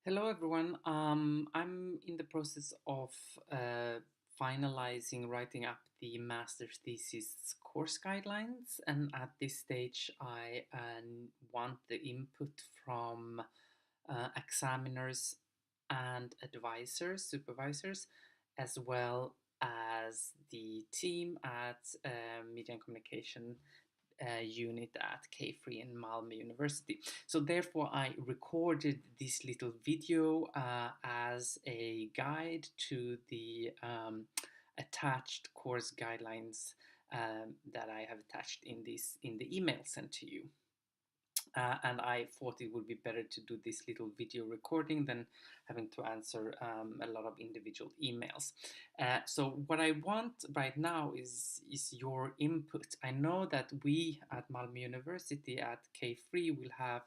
Hello, everyone. I'm in the process of uh, finalizing writing up the master's thesis course guidelines, and at this stage, I want the input from examiners and advisors, supervisors, as well as the team at Media and Communication unit at K3 in Malmö University. So therefore, I recorded this little video as a guide to the attached course guidelines that I have attached in the email sent to you. And I thought it would be better to do this little video recording than having to answer a lot of individual emails. So what I want right now is your input. I know that we at Malmö University at K3 will have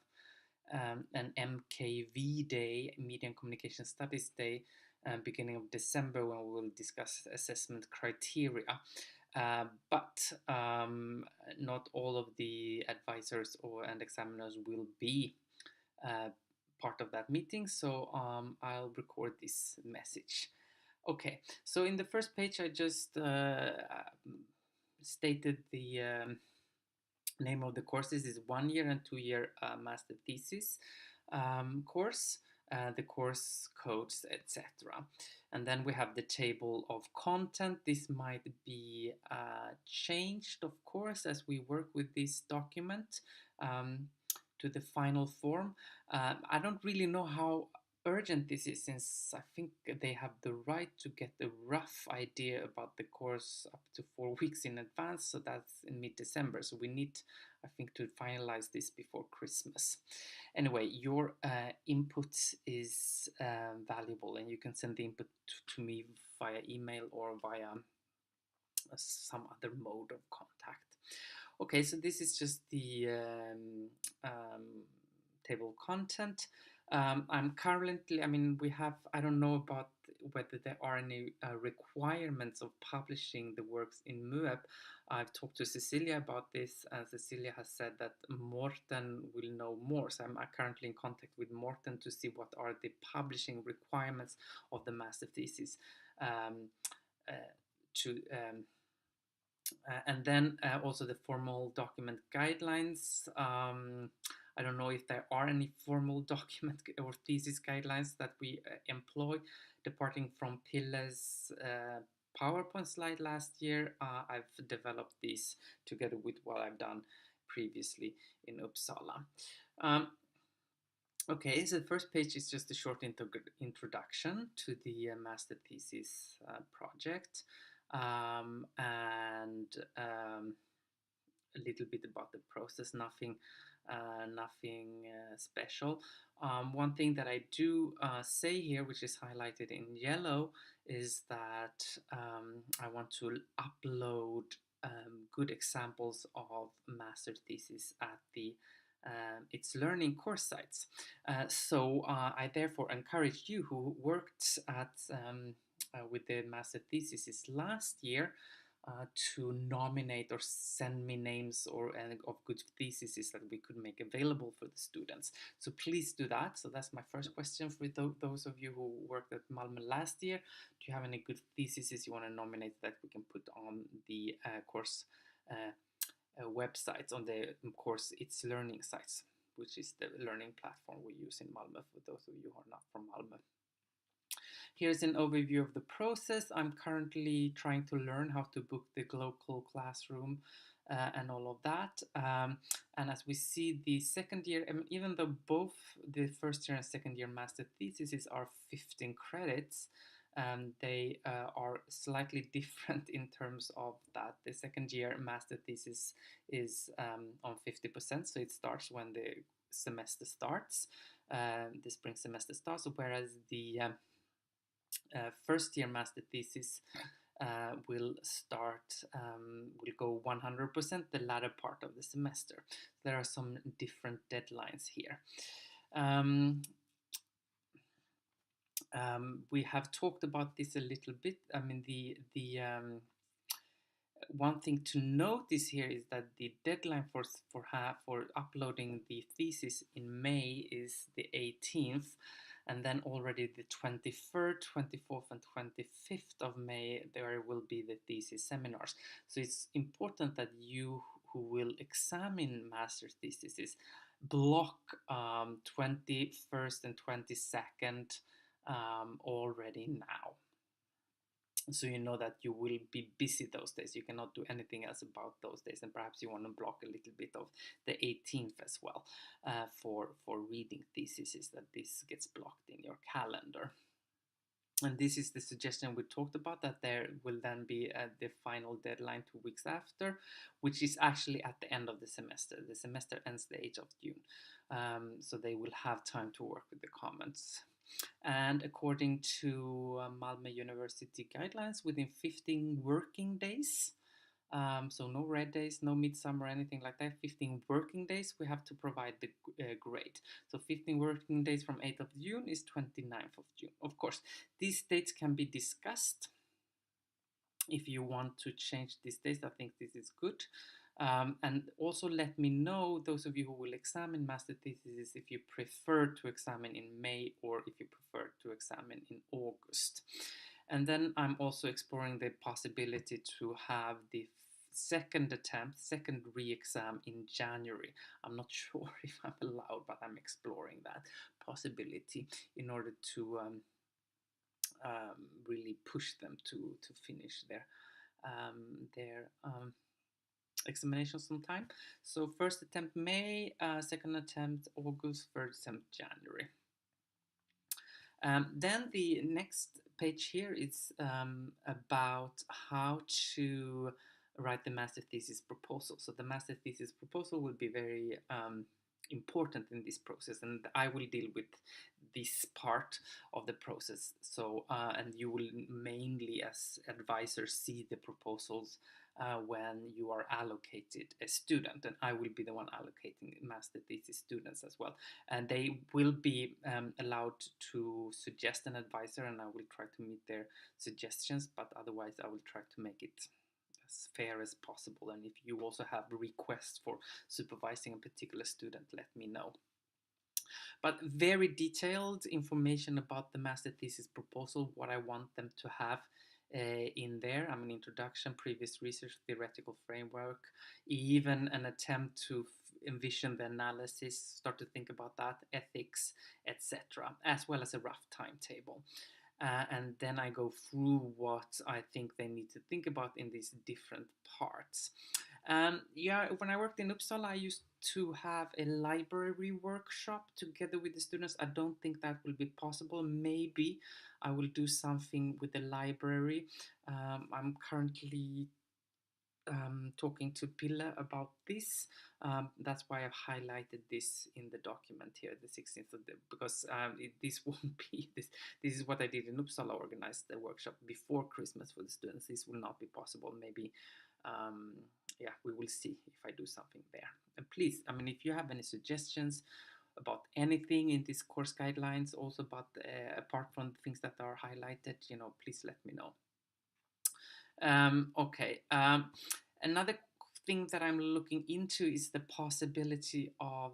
an MKV day, Media and Communication Studies Day, beginning of December, when we will discuss assessment criteria. But not all of the advisors and examiners will be uh, part of that meeting, so I'll record this message. Okay, so in the first page, I just stated the name of the courses is 1 year and 2 year master thesis course, the course codes, etc. And then we have the table of content. This might be changed, of course, as we work with this document to the final form. I don't really know how urgent this is, since I think they have the right to get a rough idea about the course up to 4 weeks in advance, so that's in mid-December. So we need, I think, to finalize this before Christmas. Anyway, your input is valuable, and you can send the input to me via email or via some other mode of contact. Okay, so this is just the table of content. I'm currently, we have, I don't know about whether there are any requirements of publishing the works in MUEP. I've talked to Cecilia about this, and Cecilia has said that Morten will know more. So I'm currently in contact with Morten to see what are the publishing requirements of the master thesis. And then also the formal document guidelines. I don't know if there are any formal document or thesis guidelines that we employ. Departing from Pille's PowerPoint slide last year, I've developed these together with what I've done previously in Uppsala. Okay, so the first page is just a short introduction to the master thesis project, and a little bit about the process. Nothing special. One thing that I do say here, which is highlighted in yellow, is that I want to upload good examples of master thesis at the its learning course sites. So I therefore encourage you who worked at with the master theses last year to nominate or send me names or of good theses that we could make available for the students. So please do that. So that's my first question for those of you who worked at Malmö last year. Do you have any good theses you want to nominate that we can put on the course websites, on the course It's Learning sites, which is the learning platform we use in Malmö for those of you who are not from Malmö. Here's an overview of the process. I'm currently trying to learn how to book the local classroom and all of that. And as we see, the second year, even though both the first year and second year master theses are 15 credits, they are slightly different in terms of that. The second year master thesis is on 50%, so it starts when the semester starts, the spring semester starts, whereas the first year master thesis will go 100% the latter part of the semester. There are some different deadlines here. We have talked about this a little bit. The one thing to notice here is that the deadline for uploading the thesis in May is the 18th. And then already the 23rd, 24th, and 25th of May, there will be the thesis seminars. So it's important that you who will examine master theses block 21st and 22nd already now. So you know that you will be busy those days. You cannot do anything else about those days, and perhaps you want to block a little bit of the 18th as well for reading theses, that this gets blocked in your calendar. And this is the suggestion we talked about, that there will then be the final deadline 2 weeks after, which is actually at the end of the semester. The semester ends the 8th of June, so they will have time to work with the comments. And according to Malmö University guidelines, within 15 working days, so no red days, no midsummer, anything like that, 15 working days, we have to provide the grade. So 15 working days from 8th of June is 29th of June. Of course, these dates can be discussed. If you want to change these dates, I think this is good. And also let me know, those of you who will examine master theses, if you prefer to examine in May or if you prefer to examine in August. And then I'm also exploring the possibility to have the second re-exam in January. I'm not sure if I'm allowed, but I'm exploring that possibility in order to really push them to finish their examinations on time. So first attempt May, second attempt August, third attempt January. Then the next page here is about how to write the master thesis proposal. So the master thesis proposal will be very important in this process, and I will deal with this part of the process. So and you will mainly as advisors see the proposals when you are allocated a student, and I will be the one allocating master thesis students as well, and they will be allowed to suggest an advisor, and I will try to meet their suggestions, but otherwise I will try to make it as fair as possible. And if you also have requests for supervising a particular student, let me know. But very detailed information about the master thesis proposal, what I want them to have in there. I mean, introduction, previous research, theoretical framework, even an attempt to envision the analysis, start to think about that, ethics, etc., as well as a rough timetable. And then I go through what I think they need to think about in these different parts. Yeah, when I worked in Uppsala, I used to have a library workshop together with the students. I don't think that will be possible. Maybe I will do something with the library. I'm currently talking to Pille about this. That's why I've highlighted this in the document here, the 16th of the, because this won't be this. This is what I did in Uppsala, organized the workshop before Christmas for the students. This will not be possible. Maybe, yeah, we will see if I do something there. And please, I mean, if you have any suggestions about anything in these course guidelines, also about apart from the things that are highlighted, you know, please let me know. Okay. Another thing that I'm looking into is the possibility of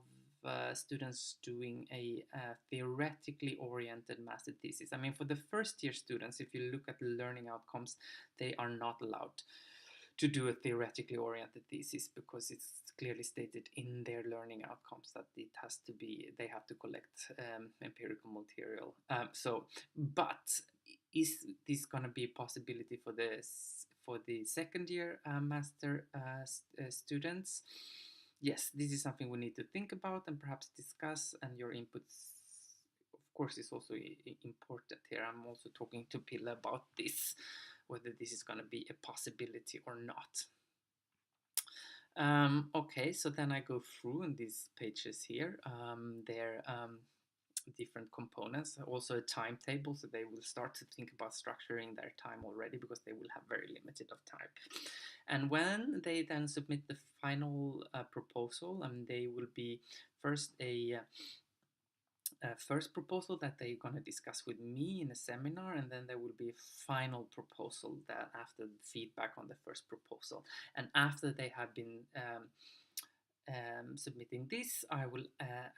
students doing a theoretically oriented master thesis. I mean, for the first year students, if you look at the learning outcomes, they are not allowed to do a theoretically oriented thesis because it's clearly stated in their learning outcomes that it has to be, they have to collect empirical material. But is this going to be a possibility for the second year master students? Yes, this is something we need to think about and perhaps discuss, and your inputs of course is also important here. I'm also talking to Pille about this, whether this is going to be a possibility or not. Okay, so then I go through in these pages here. They're different components, also a timetable, so they will start to think about structuring their time already because they will have very limited of time. And when they then submit the final proposal, they will be first a first proposal that they're going to discuss with me in a seminar, and then there will be a final proposal that after the feedback on the first proposal, and after they have been submitting this, I will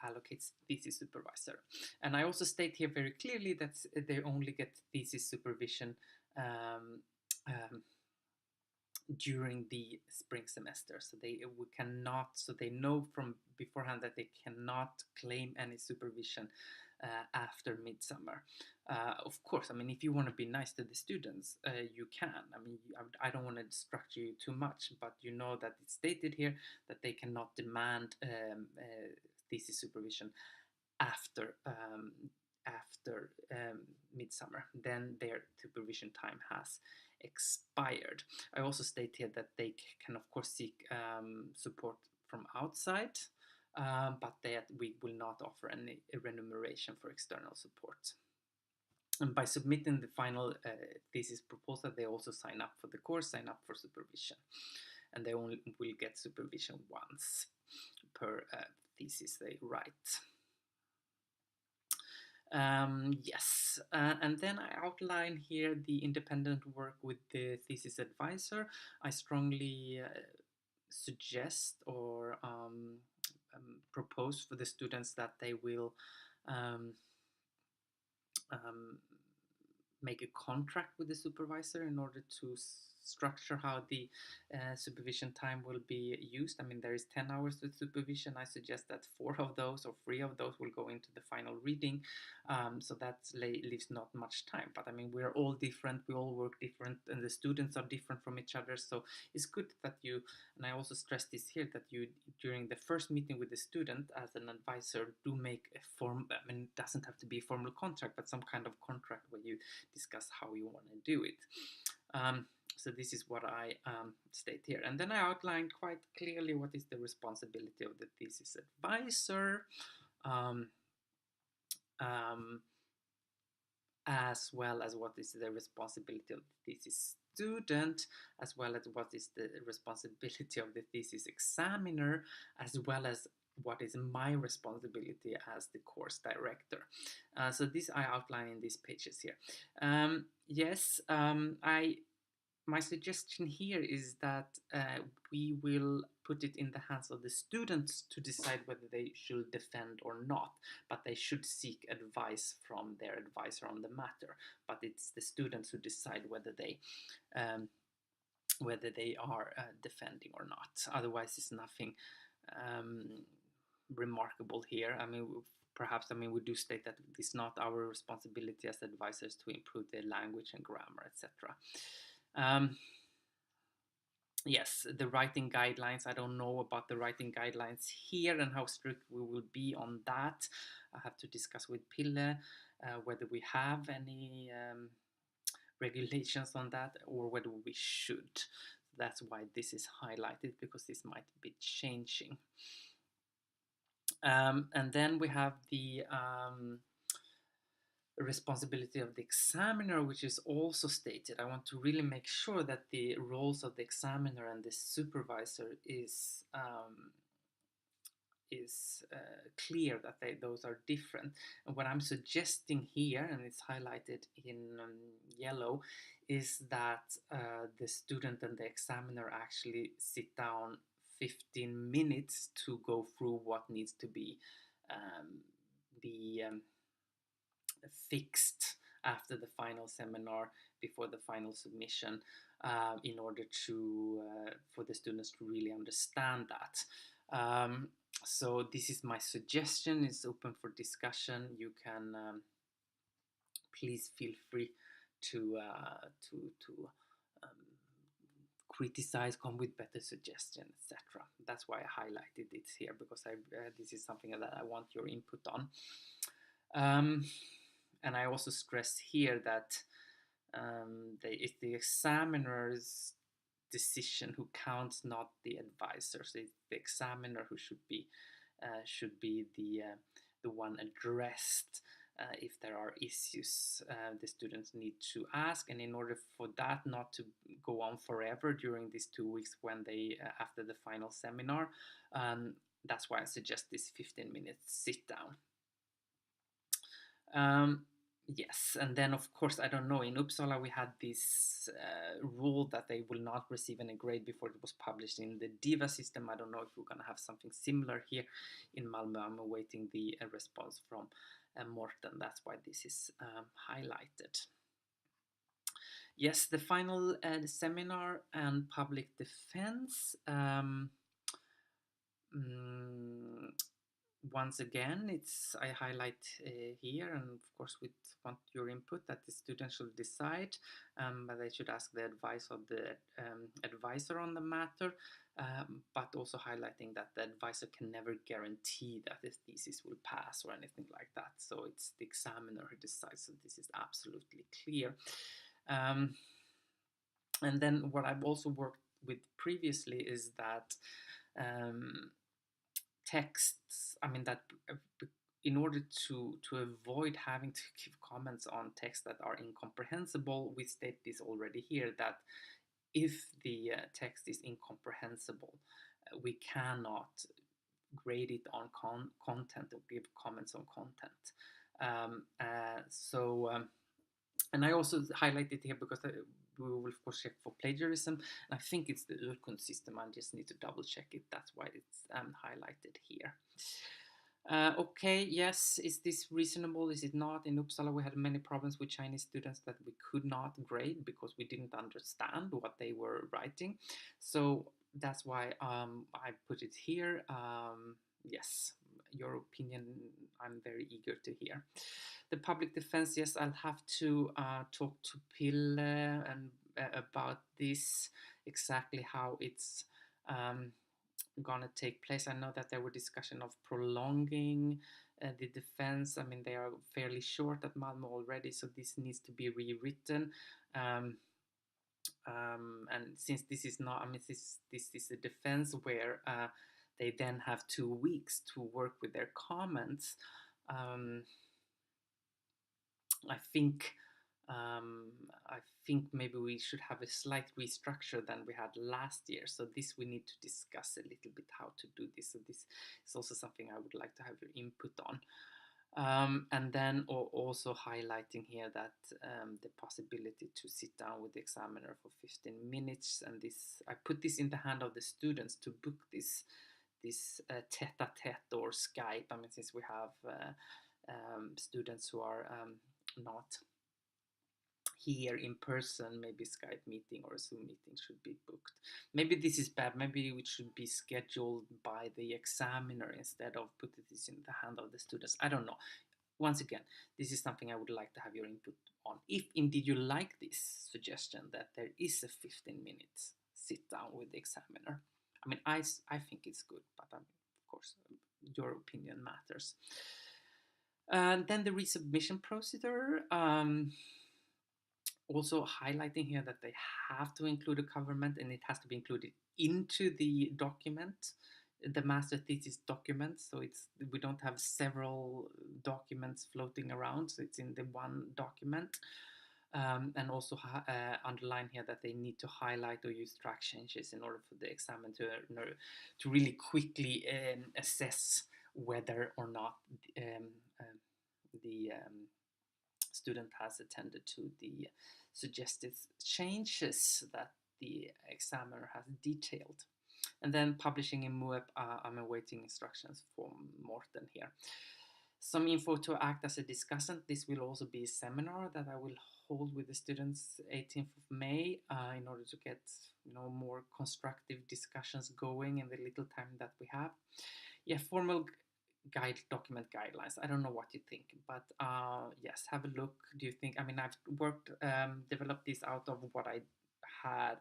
allocate thesis supervisor. And I also state here very clearly that they only get thesis supervision um, um, during the spring semester. So they know from beforehand that they cannot claim any supervision after midsummer. Of course, I mean, if you want to be nice to the students, you can. I mean, I don't want to structure you too much, but you know that it's stated here that they cannot demand thesis supervision after midsummer. Then their supervision time has expired. I also state here that they can of course seek support from outside, but that we will not offer any remuneration for external support. And by submitting the final thesis proposal, they also sign up for the course, sign up for supervision, and they only will get supervision once per thesis they write. Yes, and then I outline here the independent work with the thesis advisor. I strongly suggest or propose for the students that they will um, um, make a contract with the supervisor in order to structure how the supervision time will be used. I mean, there is 10 hours with supervision. I suggest that 4 of those or 3 of those will go into the final reading. So that leaves not much time. But I mean, we're all different. We all work different, and the students are different from each other. So it's good that you, and I also stress this here, that you, during the first meeting with the student as an advisor, do make a form. I mean, it doesn't have to be a formal contract, but some kind of contract where you discuss how you want to do it. So this is what I state here. And then I outlined quite clearly what is the responsibility of the thesis advisor, as well as what is the responsibility of the thesis student, as well as what is the responsibility of the thesis examiner, as well as what is my responsibility as the course director. So this I outline in these pages here. Yes, my suggestion here is that we will put it in the hands of the students to decide whether they should defend or not, but they should seek advice from their advisor on the matter. But it's the students who decide whether they are defending or not. Otherwise, it's nothing remarkable here. I mean, perhaps, I mean, we do state that it's not our responsibility as advisors to improve the language and grammar, etc. Yes, the writing guidelines. I don't know about the writing guidelines here and how strict we will be on that. I have to discuss with Pille whether we have any regulations on that or whether we should. That's why this is highlighted, because this might be changing. And then we have the responsibility of the examiner, which is also stated. I want to really make sure that the roles of the examiner and the supervisor is clear, that those are different. And what I'm suggesting here, and it's highlighted in yellow, is that the student and the examiner actually sit down 15 minutes to go through what needs to be fixed after the final seminar, before the final submission, in order to for the students to really understand that. So this is my suggestion. It's open for discussion. You can please feel free to criticize, come with better suggestions, etc. That's why I highlighted it here, because this is something that I want your input on. And I also stress here that it's the examiner's decision who counts, not the advisor. So it's the examiner who should be the one addressed if there are issues the students need to ask. And in order for that not to go on forever during these 2 weeks when they after the final seminar, that's why I suggest this 15-minute sit down. Yes, and then of course, I don't know, in Uppsala we had this rule that they will not receive any grade before it was published in the DIVA system. I don't know if we're going to have something similar here in Malmö. I'm awaiting the response from Morten. That's why this is highlighted. Yes, the final seminar and public defense. Mm, Once again, I highlight here, and of course we want your input, that the students should decide, but they should ask the advice of the advisor on the matter, but also highlighting that the advisor can never guarantee that the thesis will pass or anything like that. So it's the examiner who decides, so this is absolutely clear. And then what I've also worked with previously is that texts, I mean, that in order to avoid having to give comments on texts that are incomprehensible, we state this already here, that if the text is incomprehensible, we cannot grade it on content or give comments on content. And I also highlight it here because we will of course check for plagiarism, and I think it's the Urkund system. I just need to double check it. That's why it's highlighted here. Okay, yes, is this reasonable? Is it not? In Uppsala, we had many problems with Chinese students that we could not grade because we didn't understand what they were writing. So that's why I put it here. Yes, your opinion, I'm very eager to hear. The public defense, yes, I'll have to talk to Pille and about this, exactly how it's gonna take place. I know that there were discussion of prolonging the defense. I mean, they are fairly short at Malmö already, so this needs to be rewritten. And since this is not, I mean, this is a defense where they then have 2 weeks to work with their comments. I think I think maybe we should have a slight restructure than we had last year. So this we need to discuss a little bit how to do this. So this is also something I would like to have your input on. And then also highlighting here that the possibility to sit down with the examiner for 15 minutes, and this I put this in the hand of the students to book this tete-a-tete or Skype. I mean, since we have students who are not here in person, maybe Skype meeting or a Zoom meeting should be booked. Maybe this is bad. Maybe it should be scheduled by the examiner instead of putting this in the hand of the students. I don't know. Once again, this is something I would like to have your input on. If indeed you like this suggestion that there is a 15 minutes sit down with the examiner. I mean, I think it's good, but of course, your opinion matters. Then the resubmission procedure. Also highlighting here that they have to include a government, and it has to be included into the document, the master thesis document. So we don't have several documents floating around, so it's in the one document. And also underline here that they need to highlight or use track changes in order for the examiner to really quickly assess whether or not the student has attended to the suggested changes that the examiner has detailed. And then publishing in MUEP, I'm awaiting instructions from Morten here. Some info to act as a discussant. This will also be a seminar that I will hold with the students 18th of May in order to get more constructive discussions going in the little time that we have. Yeah, formal document guidelines. I don't know what you think, but yes, have a look. Do you think? I mean, I've developed this out of what I had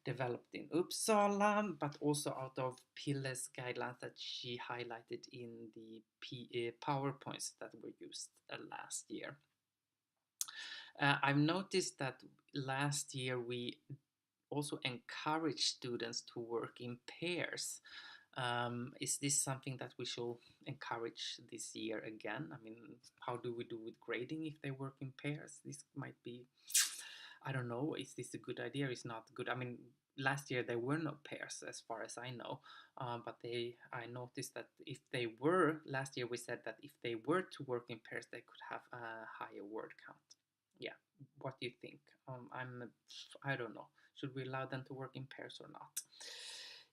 developed in Uppsala, but also out of Pille's guidelines that she highlighted in the PowerPoints that were used last year. I've noticed that last year we also encouraged students to work in pairs. Is this something that we should encourage this year again? I mean, how do we do with grading if they work in pairs? This might be, I don't know, is this a good idea or is not good? I mean, last year there were no pairs as far as I know, but I noticed that if they were, last year we said that if they were to work in pairs, they could have a higher word count. Yeah, what do you think? I don't know. Should we allow them to work in pairs or not?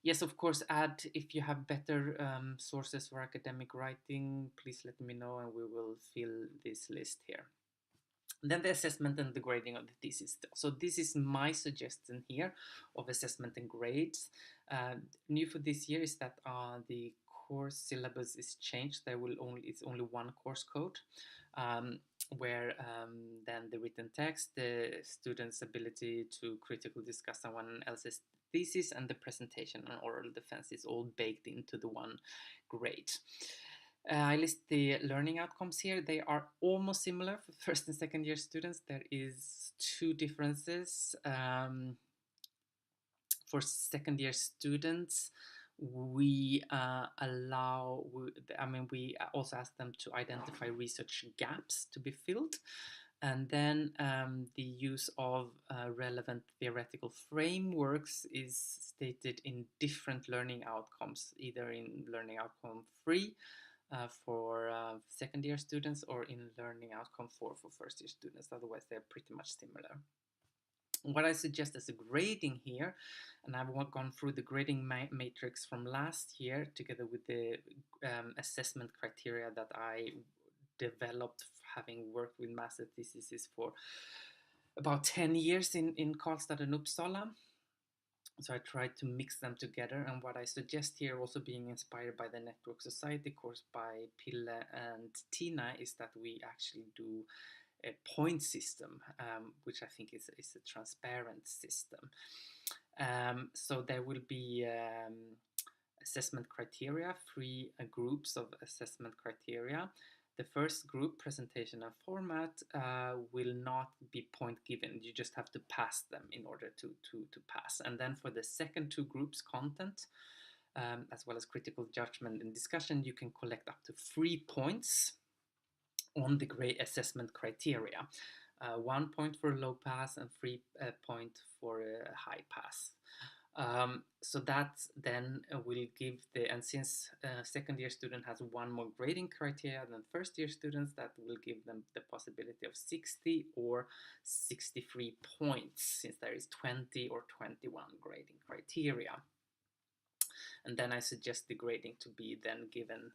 Yes, of course, add if you have better sources for academic writing, please let me know and we will fill this list here. Then the assessment and the grading of the thesis. So this is my suggestion here of assessment and grades. New for this year is that the course syllabus is changed. It's only one course code, where then the written text, the student's ability to critically discuss someone else's thesis, and the presentation and oral defense is all baked into the one grade. I list the learning outcomes here. They are almost similar for first and second year students. There is two differences. For second year students, we we also ask them to identify research gaps to be filled. And then the use of relevant theoretical frameworks is stated in different learning outcomes, either in learning outcome 3 for second year students or in learning outcome 4 for first year students. Otherwise, they're pretty much similar. What I suggest as a grading here, and I've gone through the grading matrix from last year together with the assessment criteria that I developed having worked with master theses for about 10 years in Karlstad and Uppsala. So I tried to mix them together, and what I suggest here, also being inspired by the Network Society course by Pille and Tina, is that we actually do a point system, which I think is a transparent system. So there will be assessment criteria, 3 groups of assessment criteria. The first group, presentation and format, will not be point given. You just have to pass them in order to pass. And then for the second 2 groups, content, as well as critical judgment and discussion, you can collect up to 3 points on the grade assessment criteria. 1 point for a low pass and 3 point for a high pass. So that then will give and since second year student has 1 more grading criteria than first year students, that will give them the possibility of 60 or 63 points, since there is 20 or 21 grading criteria. And then I suggest the grading to be then given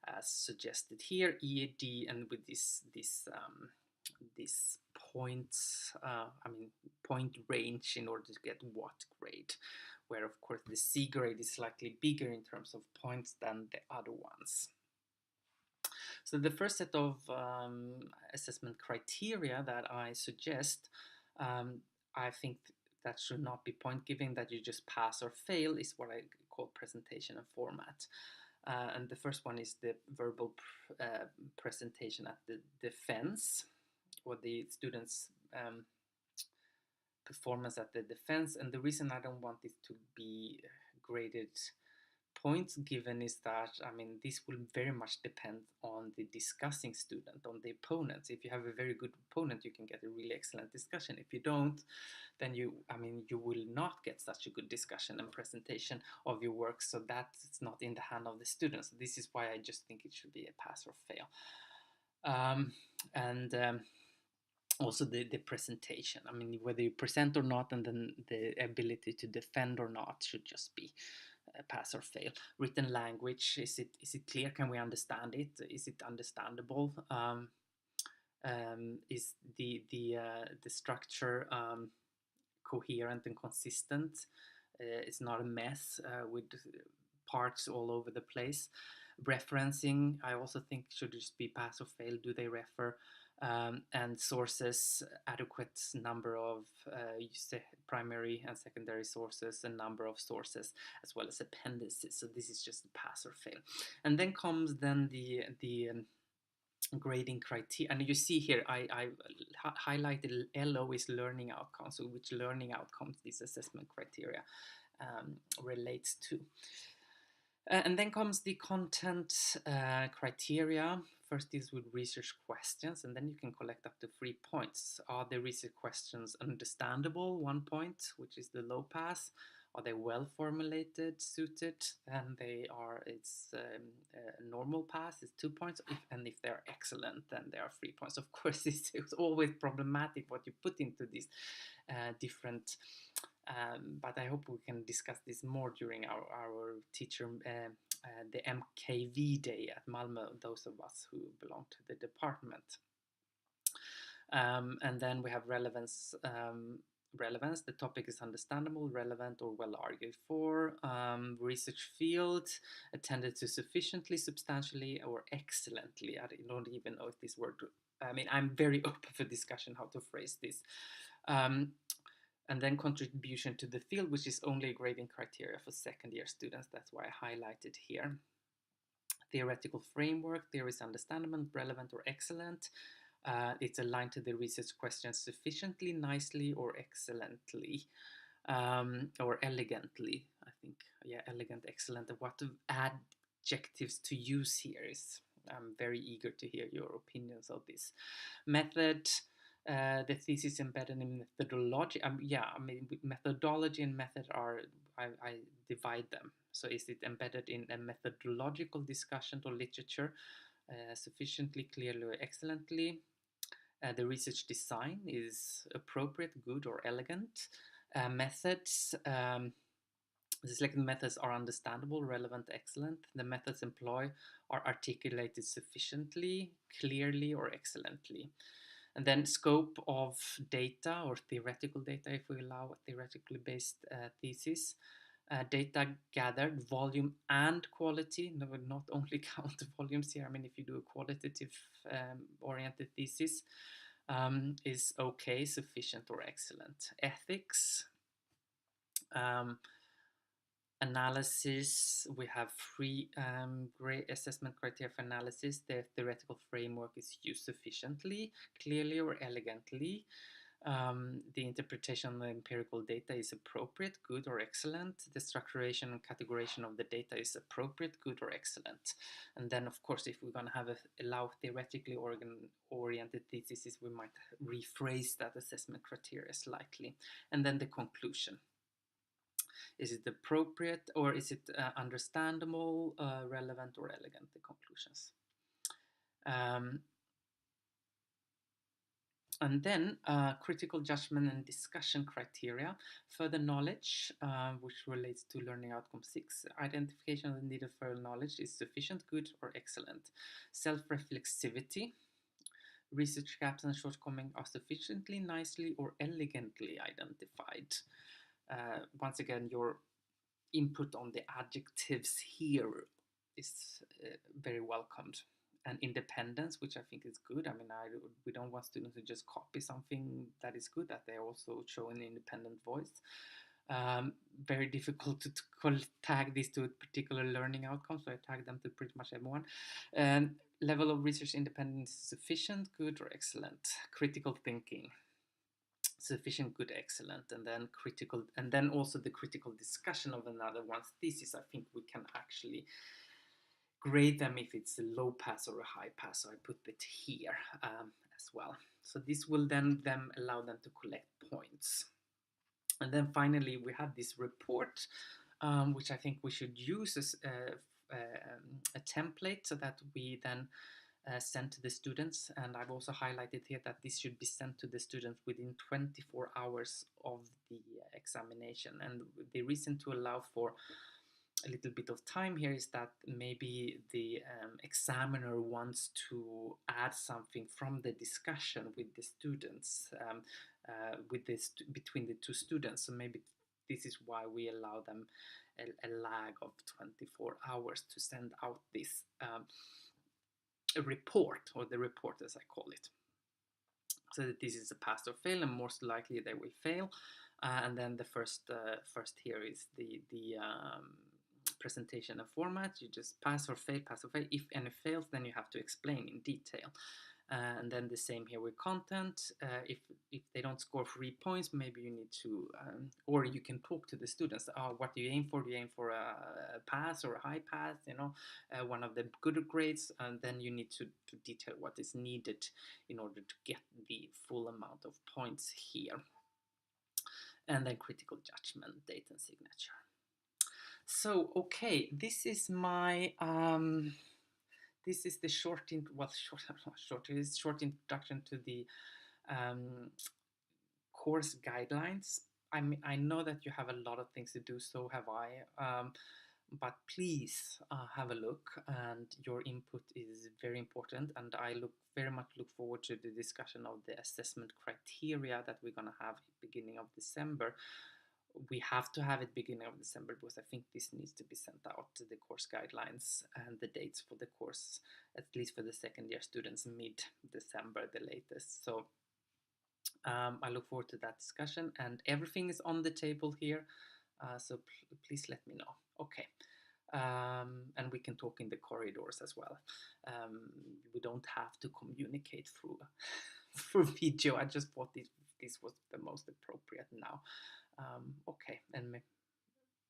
as suggested here, EAD, and with this points, point range in order to get what grade, where of course the C grade is slightly bigger in terms of points than the other ones. So the first set of assessment criteria that I suggest, I think that should not be point giving, that you just pass or fail, is what I call presentation and format. And the first one is the verbal presentation at the defense, or the students' performance at the defense. And the reason I don't want it to be graded points given is that, this will very much depend on the discussing student, on the opponents. If you have a very good opponent, you can get a really excellent discussion. If you don't, then you will not get such a good discussion and presentation of your work. So that's not in the hand of the students. This is why I just think it should be a pass or fail. Also the presentation, whether you present or not, and then the ability to defend or not should just be pass or fail. Written language, is it clear? Can we understand it? Is it understandable? Is the structure coherent and consistent? It's not a mess with parts all over the place. Referencing, I also think should just be pass or fail. Do they refer? And sources, adequate number of primary and secondary sources, and number of sources, as well as appendices. So this is just a pass or fail. And then comes the grading criteria, and you see here I highlighted LO is learning outcomes, so which learning outcomes this assessment criteria relates to. And then comes the content criteria. first deals with research questions, and then you can collect up to 3 points. Are the research questions understandable? 1 point, which is the low pass. Are they well formulated, suited? And it's a normal pass, it's 2 points. And if they're excellent, then there are 3 points. Of course, it's always problematic what you put into these different. But I hope we can discuss this more during our teacher, the MKV day at Malmö, those of us who belong to the department. And then we have relevance. Relevance, the topic is understandable, relevant, or well argued for. Research field, attended to sufficiently, substantially, or excellently. I don't even know if this word, I'm very open for discussion how to phrase this. And then contribution to the field, which is only a grading criteria for second-year students. That's why I highlighted here. Theoretical framework, theory is understandable, relevant, or excellent. It's aligned to the research questions sufficiently, nicely, or excellently, or elegantly. I think, yeah, elegant, excellent. What adjectives to use here is, I'm very eager to hear your opinions of this. Method, the thesis embedded in methodology. Methodology and method are, I divide them. So is it embedded in a methodological discussion or literature, sufficiently, clearly, or excellently? The research design is appropriate, good, or elegant. Methods, the selected methods are understandable, relevant, excellent. The methods employed are articulated sufficiently, clearly, or excellently. And then scope of data or theoretical data, if we allow a theoretically based thesis. Data gathered, volume and quality. No, not only count the volumes here. If you do a qualitative oriented thesis, is okay, sufficient, or excellent. Ethics, analysis, we have three great assessment criteria for analysis. The theoretical framework is used sufficiently, clearly, or elegantly. The interpretation of the empirical data is appropriate, good, or excellent. The structuration and categorization of the data is appropriate, good, or excellent. And then, of course, if we're going to allow theoretically oriented theses, we might rephrase that assessment criteria slightly. And then the conclusion. Is it appropriate, or is it understandable, relevant, or elegant, the conclusions? And then critical judgment and discussion criteria. Further knowledge, which relates to learning outcome 6. Identification of the needed further knowledge is sufficient, good, or excellent. Self-reflexivity. Research gaps and shortcomings are sufficiently, nicely, or elegantly identified. Once again, your input on the adjectives here is very welcomed. And independence, which I think is good. We don't want students to just copy something that is good, that they also show an independent voice. Very difficult to tag these to a particular learning outcome, so I tag them to pretty much everyone. Level of research independence is sufficient, good, or excellent. Critical thinking, sufficient, good, excellent. And then also the critical discussion of another one's thesis. I think we can actually grade them if it's a low pass or a high pass, so I put it here as well. So this will then allow them to collect points. And then finally we have this report, which I think we should use as a template, so that we then send to the students. And I've also highlighted here that this should be sent to the students within 24 hours of the examination. And the reason to allow for a little bit of time here is that maybe the examiner wants to add something from the discussion with the students, between the two students. So maybe this is why we allow them a lag of 24 hours to send out this a report, or the report as I call it. So that this is a pass or fail, and most likely they will fail. And then the first here is the presentation and format. You just pass or fail, pass or fail. If any fails, then you have to explain in detail. And then the same here with content. If they don't score 3 points, maybe you need to, or you can talk to the students. What do you aim for? Do you aim for a pass or a high pass? One of the good grades, and then you need to detail what is needed in order to get the full amount of points here. And then critical judgment, date and signature. So, okay, this is my this is the short introduction to the course guidelines. I know that you have a lot of things to do, so have I. But please have a look, and your input is very important. And I very much look forward to the discussion of the assessment criteria that we're gonna have at the beginning of December. We have to have it beginning of December because I think this needs to be sent out to the course guidelines and the dates for the course, at least for the second year students, mid-December the latest. So I look forward to that discussion, and everything is on the table here. So please let me know. Okay. And we can talk in the corridors as well. We don't have to communicate through through video. I just thought this was the most appropriate now. Okay, and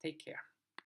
take care.